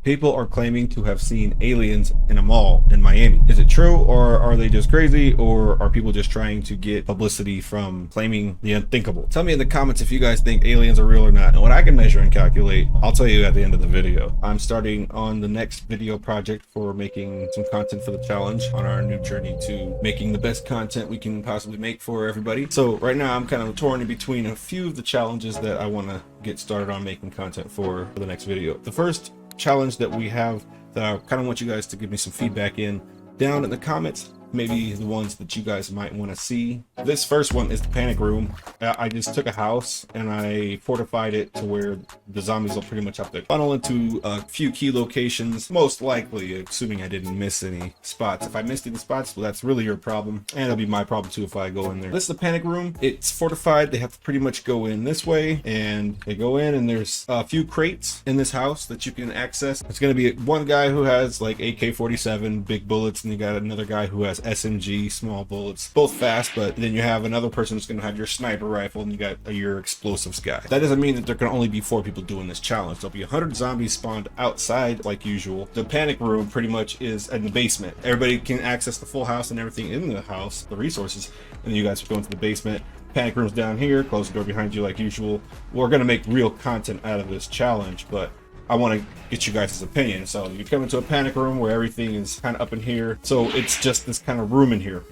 People are claiming to have seen aliens in a mall in Miami. Is it true, or are they just crazy, or are people just trying to get publicity from claiming the unthinkable? Tell me in the comments if you guys think aliens are real or not. And what I can measure and calculate, I'll tell you at the end of the video. I'm starting on the next video project for making some content for the challenge on our new journey to making the best content we can possibly make for everybody. So right now I'm kind of torn in between a few of the challenges that I want to get started on making content for the next video. The first challenge that we have that I kind of want you guys to give me some feedback in down in the comments, maybe the ones that you guys might want to see. This first one is the panic room. I just took a house and I fortified it to where the zombies will pretty much have to funnel into a few key locations, most likely, assuming I didn't miss any spots. If I missed any spots, well, that's really your problem, and it'll be my problem too if I go in there. This is the panic room. It's fortified. They have to pretty much go in this way, and they go in, and there's a few crates in this house that you can access. It's going to be one guy who has like AK-47 big bullets, and you got another guy who has SMG small bullets, both fast, but then you have another person who's going to have your sniper rifle, and you got your explosives guy. That doesn't mean that there can only be 4 people doing this challenge. There'll be 100 zombies spawned outside like usual. The panic room pretty much is in the basement. Everybody can access the full house and everything in the house, the resources, and then you guys go into the basement. Panic room's down here, close the door behind you like usual. We're going to make real content out of this challenge, but I want to get you guys' opinion. So you come into a panic room where everything is kind of up in here. So it's just this kind of room in here.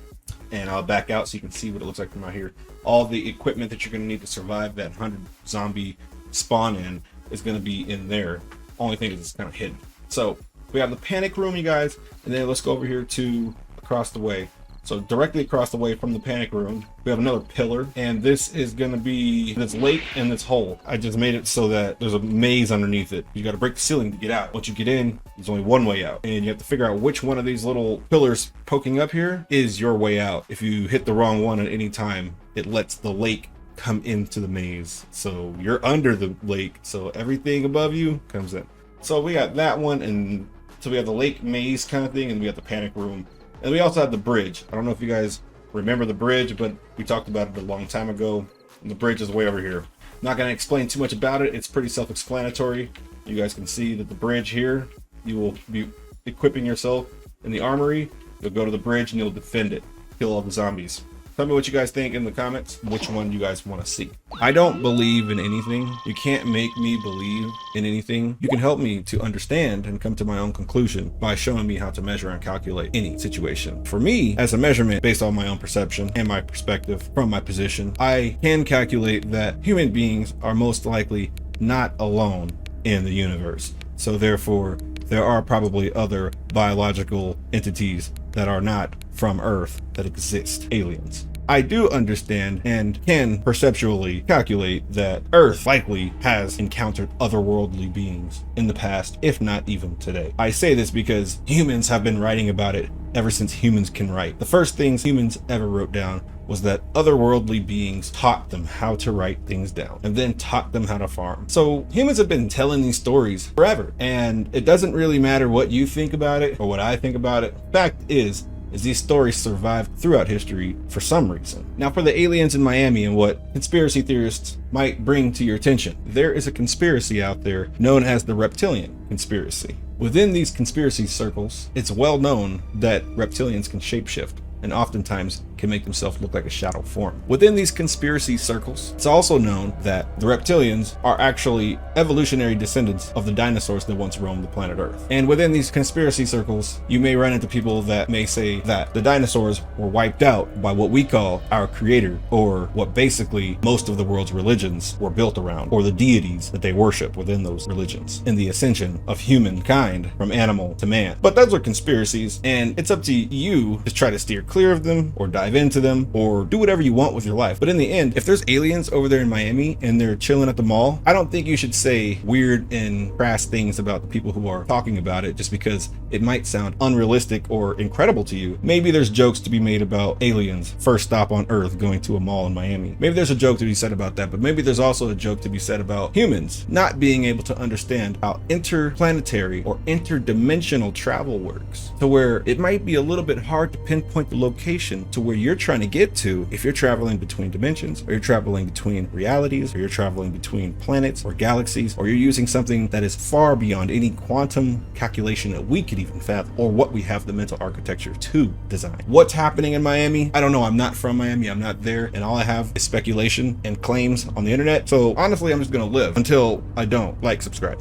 And I'll back out so you can see what it looks like from out here. All the equipment that you're going to need to survive that 100 zombie spawn in is going to be in there. Only thing is it's kind of hidden. So we have the panic room, you guys, and then let's go over here to across the way. So directly across the way from the panic room, we have another pillar, and this is going to be this lake and this hole. I just made it so that there's a maze underneath it. You got to break the ceiling to get out. Once you get in, there's only one way out, and you have to figure out which one of these little pillars poking up here is your way out. If you hit the wrong one at any time, it lets the lake come into the maze. So you're under the lake, so everything above you comes in. So we got that one, and so we have the lake maze kind of thing, and we got the panic room. And we also have the bridge. I don't know if you guys remember the bridge, but we talked about it a long time ago. And the bridge is way over here. Not going to explain too much about it. It's pretty self-explanatory. You guys can see that the bridge here, you will be equipping yourself in the armory. You'll go to the bridge and you'll defend it. Kill all the zombies. Tell me what you guys think in the comments, which one you guys want to see. I don't believe in anything. You can't make me believe in anything. You can help me to understand and come to my own conclusion by showing me how to measure and calculate any situation. For me, as a measurement based on my own perception and my perspective from my position, I can calculate that human beings are most likely not alone in the universe. So therefore, there are probably other biological entities that are not from Earth that exist, aliens. I do understand and can perceptually calculate that Earth likely has encountered otherworldly beings in the past, if not even today. I say this because humans have been writing about it ever since humans can write. The first things humans ever wrote down was that otherworldly beings taught them how to write things down and then taught them how to farm. So humans have been telling these stories forever, and it doesn't really matter what you think about it or what I think about it. Fact is these stories survived throughout history for some reason. Now for the aliens in Miami and what conspiracy theorists might bring to your attention, there is a conspiracy out there known as the reptilian conspiracy. Within these conspiracy circles, it's well known that reptilians can shapeshift and oftentimes can make themselves look like a shadow form. Within these conspiracy circles, it's also known that the reptilians are actually evolutionary descendants of the dinosaurs that once roamed the planet Earth. And within these conspiracy circles, you may run into people that may say that the dinosaurs were wiped out by what we call our creator, or what basically most of the world's religions were built around, or the deities that they worship within those religions, in the ascension of humankind from animal to man. But those are conspiracies, and it's up to you to try to steer clear of them, or dive into them, or do whatever you want with your life. But in the end, if there's aliens over there in Miami and they're chilling at the mall, I don't think you should say weird and crass things about the people who are talking about it just because it might sound unrealistic or incredible to you. Maybe there's jokes to be made about aliens first stop on Earth going to a mall in Miami. Maybe there's a joke to be said about that, but maybe there's also a joke to be said about humans not being able to understand how interplanetary or interdimensional travel works, to where it might be a little bit hard to pinpoint the location to where you're trying to get to if you're traveling between dimensions, or you're traveling between realities, or you're traveling between planets or galaxies, or you're using something that is far beyond any quantum calculation that we could even fathom, or what we have the mental architecture to design. What's happening in Miami? I don't know. I'm not from Miami. I'm not there. And all I have is speculation and claims on the internet. So honestly, I'm just going to live until I don't. Like, subscribe.